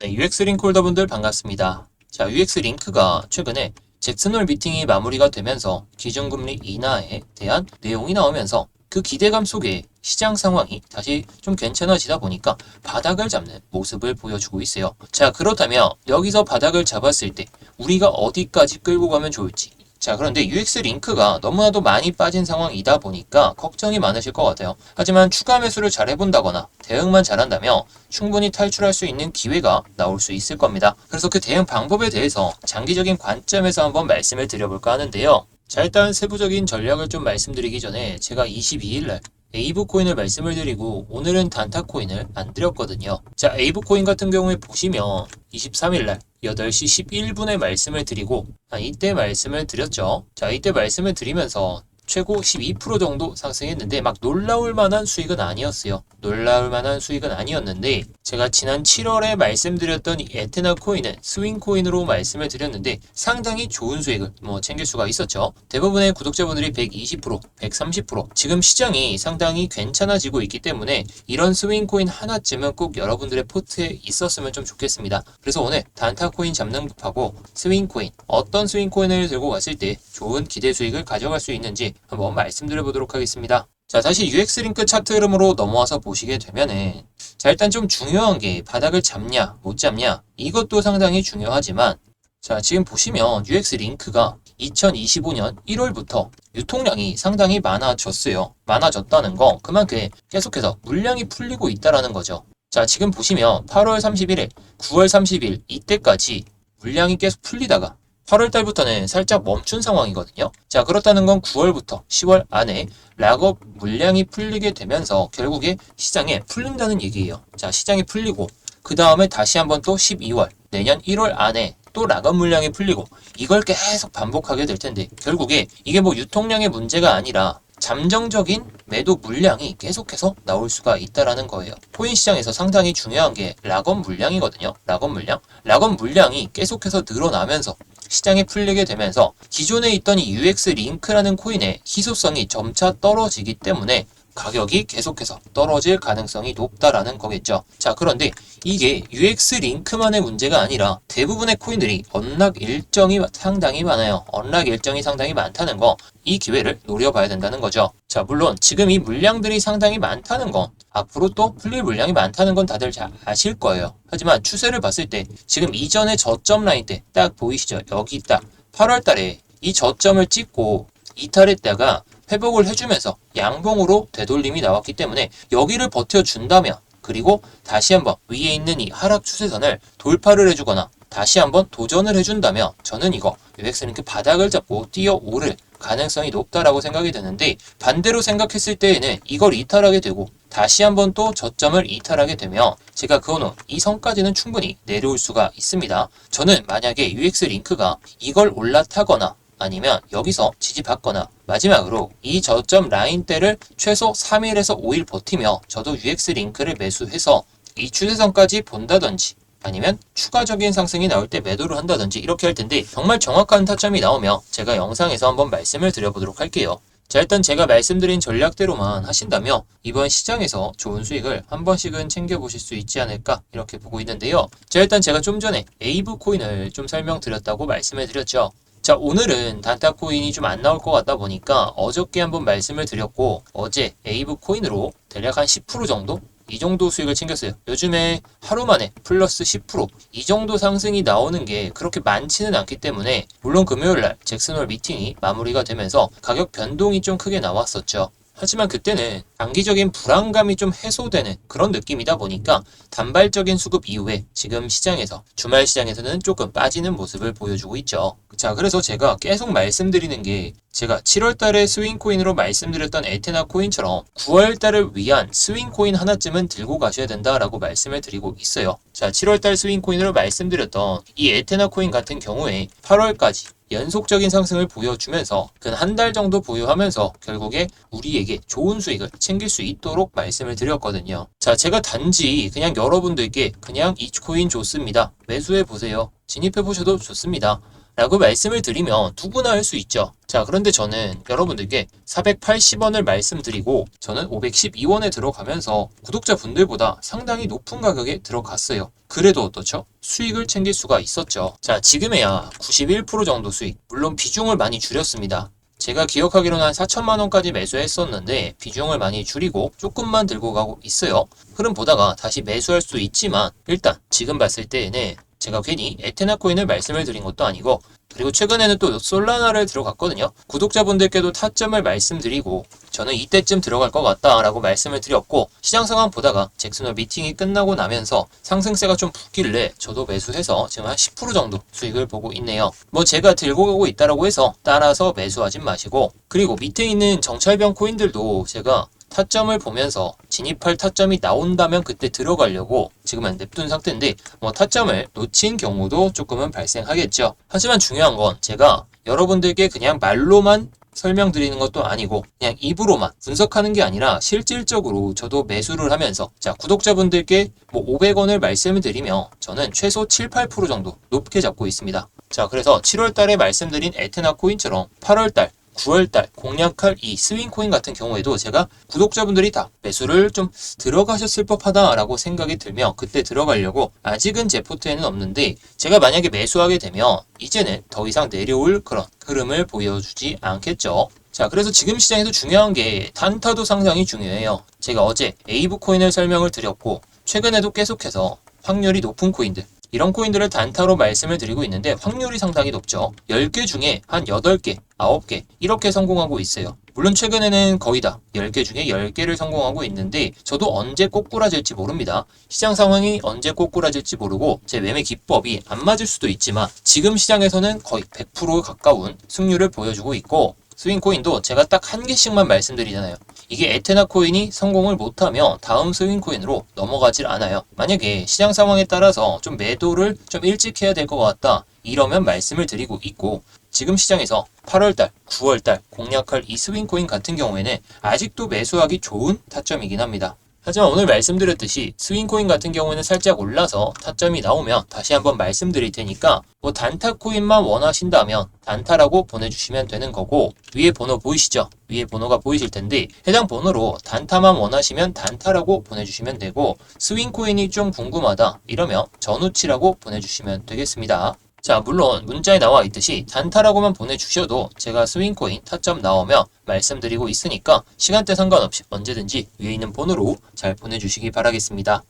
네, UX 링크 홀더분들 반갑습니다. 자, UX 링크가 최근에 잭슨홀 미팅이 마무리가 되면서 기준금리 인하에 대한 내용이 나오면서 그 기대감 속에 시장 상황이 다시 좀 괜찮아지다 보니까 바닥을 잡는 모습을 보여주고 있어요. 자, 그렇다면 여기서 바닥을 잡았을 때 우리가 어디까지 끌고 가면 좋을지. 자, 그런데 UX 링크가 너무나도 많이 빠진 상황이다 보니까 걱정이 많으실 것 같아요. 하지만 추가 매수를 잘 해본다거나 대응만 잘한다면 충분히 탈출할 수 있는 기회가 나올 수 있을 겁니다. 그래서 그 대응 방법에 대해서 장기적인 관점에서 한번 말씀을 드려볼까 하는데요. 자, 일단 세부적인 전략을 좀 말씀드리기 전에 제가 22일날 에이브 코인을 말씀을 드리고 오늘은 단타 코인을 안 드렸거든요. 자, 에이브 코인 같은 경우에 보시면 23일날 8시 11분에 말씀을 드리고 이때 말씀을 드렸죠. 자, 이때 말씀을 드리면서 최고 12% 정도 상승했는데 막 놀라울 만한 수익은 아니었어요. 놀라울 만한 수익은 아니었는데 제가 지난 7월에 말씀드렸던 이 에테나 코인은 스윙 코인으로 말씀을 드렸는데 상당히 좋은 수익을 챙길 수가 있었죠. 대부분의 구독자분들이 120%, 130% 지금 시장이 상당히 괜찮아지고 있기 때문에 이런 스윙 코인 하나쯤은 꼭 여러분들의 포트에 있었으면 좀 좋겠습니다. 그래서 오늘 단타 코인 잡는 법하고 스윙 코인, 어떤 스윙 코인을 들고 갔을 때 좋은 기대 수익을 가져갈 수 있는지 한번 말씀드려 보도록 하겠습니다. 자, 다시 UX 링크 차트 흐름으로 넘어와서 보시게 되면은 자, 일단 좀 중요한 게 바닥을 잡냐 못 잡냐 이것도 상당히 중요하지만 자, 지금 보시면 UX 링크가 2025년 1월부터 유통량이 상당히 많아졌어요. 많아졌다는 거 그만큼 계속해서 물량이 풀리고 있다라는 거죠. 자, 지금 보시면 8월 31일, 9월 30일 이때까지 물량이 계속 풀리다가 8월 달부터는 살짝 멈춘 상황이거든요. 자, 그렇다는 건 9월부터 10월 안에 락업 물량이 풀리게 되면서 결국에 시장에 풀린다는 얘기예요. 자, 시장이 풀리고 그 다음에 다시 한번 또 12월, 내년 1월 안에 또 락업 물량이 풀리고 이걸 계속 반복하게 될 텐데 결국에 이게 유통량의 문제가 아니라 잠정적인 매도 물량이 계속해서 나올 수가 있다라는 거예요. 코인 시장에서 상당히 중요한 게 락업 물량이거든요. 락업 물량. 락업 물량이 계속해서 늘어나면서 시장이 풀리게 되면서 기존에 있던 이 UX 링크라는 코인의 희소성이 점차 떨어지기 때문에 가격이 계속해서 떨어질 가능성이 높다라는 거겠죠. 자, 그런데 이게 UX 링크만의 문제가 아니라 대부분의 코인들이 언락 일정이 상당히 많아요. 언락 일정이 상당히 많다는 거, 이 기회를 노려봐야 된다는 거죠. 자, 물론 지금 이 물량들이 상당히 많다는 건 앞으로 또 풀릴 물량이 많다는 건 다들 잘 아실 거예요. 하지만 추세를 봤을 때 지금 이전의 저점 라인 때 딱 보이시죠? 여기 딱 8월 달에 이 저점을 찍고 이탈했다가 회복을 해주면서 양봉으로 되돌림이 나왔기 때문에 여기를 버텨준다면 그리고 다시 한번 위에 있는 이 하락 추세선을 돌파를 해주거나 다시 한번 도전을 해준다면 저는 이거 UX 링크 바닥을 잡고 뛰어오를 가능성이 높다라고 생각이 드는데 반대로 생각했을 때에는 이걸 이탈하게 되고 다시 한번 또 저점을 이탈하게 되면 제가 그거는 이 선까지는 충분히 내려올 수가 있습니다. 저는 만약에 UX 링크가 이걸 올라타거나 아니면 여기서 지지받거나 마지막으로 이 저점 라인대를 최소 3일에서 5일 버티며 저도 UX 링크를 매수해서 이 추세선까지 본다든지 아니면 추가적인 상승이 나올 때 매도를 한다든지 이렇게 할 텐데 정말 정확한 타점이 나오면 제가 영상에서 한번 말씀을 드려보도록 할게요. 자, 일단 제가 말씀드린 전략대로만 하신다면 이번 시장에서 좋은 수익을 한 번씩은 챙겨보실 수 있지 않을까 이렇게 보고 있는데요. 자, 일단 제가 좀 전에 에이브 코인을 좀 설명드렸다고 말씀을 드렸죠. 자, 오늘은 단타 코인이 좀 안 나올 것 같다 보니까 어저께 한번 말씀을 드렸고 어제 에이브 코인으로 대략 한 10% 정도? 이 정도 수익을 챙겼어요. 요즘에 하루 만에 플러스 10%이 정도 상승이 나오는 게 그렇게 많지는 않기 때문에 물론 금요일날 잭슨홀 미팅이 마무리가 되면서 가격 변동이 좀 크게 나왔었죠. 하지만 그때는 단기적인 불안감이 좀 해소되는 그런 느낌이다 보니까 단발적인 수급 이후에 지금 시장에서 주말 시장에서는 조금 빠지는 모습을 보여주고 있죠. 자, 그래서 제가 계속 말씀드리는 게 제가 7월 달에 스윙 코인으로 말씀드렸던 에테나 코인처럼 9월 달을 위한 스윙 코인 하나쯤은 들고 가셔야 된다라고 말씀을 드리고 있어요. 자, 7월 달 스윙 코인으로 말씀드렸던 이 에테나 코인 같은 경우에 8월까지 연속적인 상승을 보여주면서 근 한 달 정도 보유하면서 결국에 우리에게 좋은 수익을 챙길 수 있도록 말씀을 드렸거든요. 자, 제가 단지 그냥 여러분들께 그냥 이 코인 좋습니다. 매수해 보세요. 진입해 보셔도 좋습니다. 라고 말씀을 드리면 누구나 할 수 있죠. 자, 그런데 저는 여러분들께 480원을 말씀드리고 저는 512원에 들어가면서 구독자분들보다 상당히 높은 가격에 들어갔어요. 그래도 어떻죠? 수익을 챙길 수가 있었죠. 자, 지금에야 91% 정도 수익. 물론 비중을 많이 줄였습니다. 제가 기억하기로는 한 4천만 원까지 매수했었는데 비중을 많이 줄이고 조금만 들고 가고 있어요. 흐름 보다가 다시 매수할 수 있지만 일단 지금 봤을 때에는 제가 괜히 에테나 코인을 말씀을 드린 것도 아니고 그리고 최근에는 또 솔라나를 들어갔거든요. 구독자분들께도 타점을 말씀드리고 저는 이때쯤 들어갈 것 같다라고 말씀을 드렸고 시장 상황 보다가 잭슨홀 미팅이 끝나고 나면서 상승세가 좀 붙길래 저도 매수해서 지금 한 10% 정도 수익을 보고 있네요. 뭐 제가 들고 가고 있다라고 해서 따라서 매수하진 마시고 그리고 밑에 있는 정찰병 코인들도 제가 타점을 보면서 진입할 타점이 나온다면 그때 들어가려고 지금은 냅둔 상태인데 뭐 타점을 놓친 경우도 조금은 발생하겠죠. 하지만 중요한 건 제가 여러분들께 그냥 말로만 설명드리는 것도 아니고 그냥 입으로만 분석하는 게 아니라 실질적으로 저도 매수를 하면서 자 구독자분들께 뭐 500원을 말씀을 드리며 저는 최소 7, 8% 정도 높게 잡고 있습니다. 자 그래서 7월 달에 말씀드린 에테나 코인처럼 8월 달 9월달 공략할 이 스윙코인 같은 경우에도 제가 구독자분들이 다 매수를 좀 들어가셨을 법하다라고 생각이 들며 그때 들어가려고 아직은 제 포트에는 없는데 제가 만약에 매수하게 되면 이제는 더 이상 내려올 그런 흐름을 보여주지 않겠죠. 자 그래서 지금 시장에서 중요한 게 단타도 상당히 중요해요. 제가 어제 에이브 코인을 설명을 드렸고 최근에도 계속해서 확률이 높은 코인들 이런 코인들을 단타로 말씀을 드리고 있는데 확률이 상당히 높죠. 10개 중에 한 8개, 9개 이렇게 성공하고 있어요. 물론 최근에는 거의 다 10개 중에 10개를 성공하고 있는데 저도 언제 꼬꾸라질지 모릅니다. 시장 상황이 언제 꼬꾸라질지 모르고 제 매매 기법이 안 맞을 수도 있지만 지금 시장에서는 거의 100% 가까운 승률을 보여주고 있고 스윙코인도 제가 딱 한 개씩만 말씀드리잖아요. 이게 에테나 코인이 성공을 못하면 다음 스윙코인으로 넘어가질 않아요. 만약에 시장 상황에 따라서 좀 매도를 좀 일찍 해야 될 것 같다. 이러면 말씀을 드리고 있고 지금 시장에서 8월달, 9월달 공략할 이 스윙코인 같은 경우에는 아직도 매수하기 좋은 타점이긴 합니다. 하지만 오늘 말씀드렸듯이 스윙코인 같은 경우에는 살짝 올라서 타점이 나오면 다시 한번 말씀드릴 테니까 뭐 단타 코인만 원하신다면 단타라고 보내주시면 되는 거고 위에 번호 보이시죠? 위에 번호가 보이실 텐데 해당 번호로 단타만 원하시면 단타라고 보내주시면 되고 스윙코인이 좀 궁금하다 이러면 전우치라고 보내주시면 되겠습니다. 자 물론 문자에 나와 있듯이 단타라고만 보내주셔도 제가 스윙코인 타점 나오면 말씀드리고 있으니까 시간대 상관없이 언제든지 위에 있는 번호로 잘 보내주시기 바라겠습니다.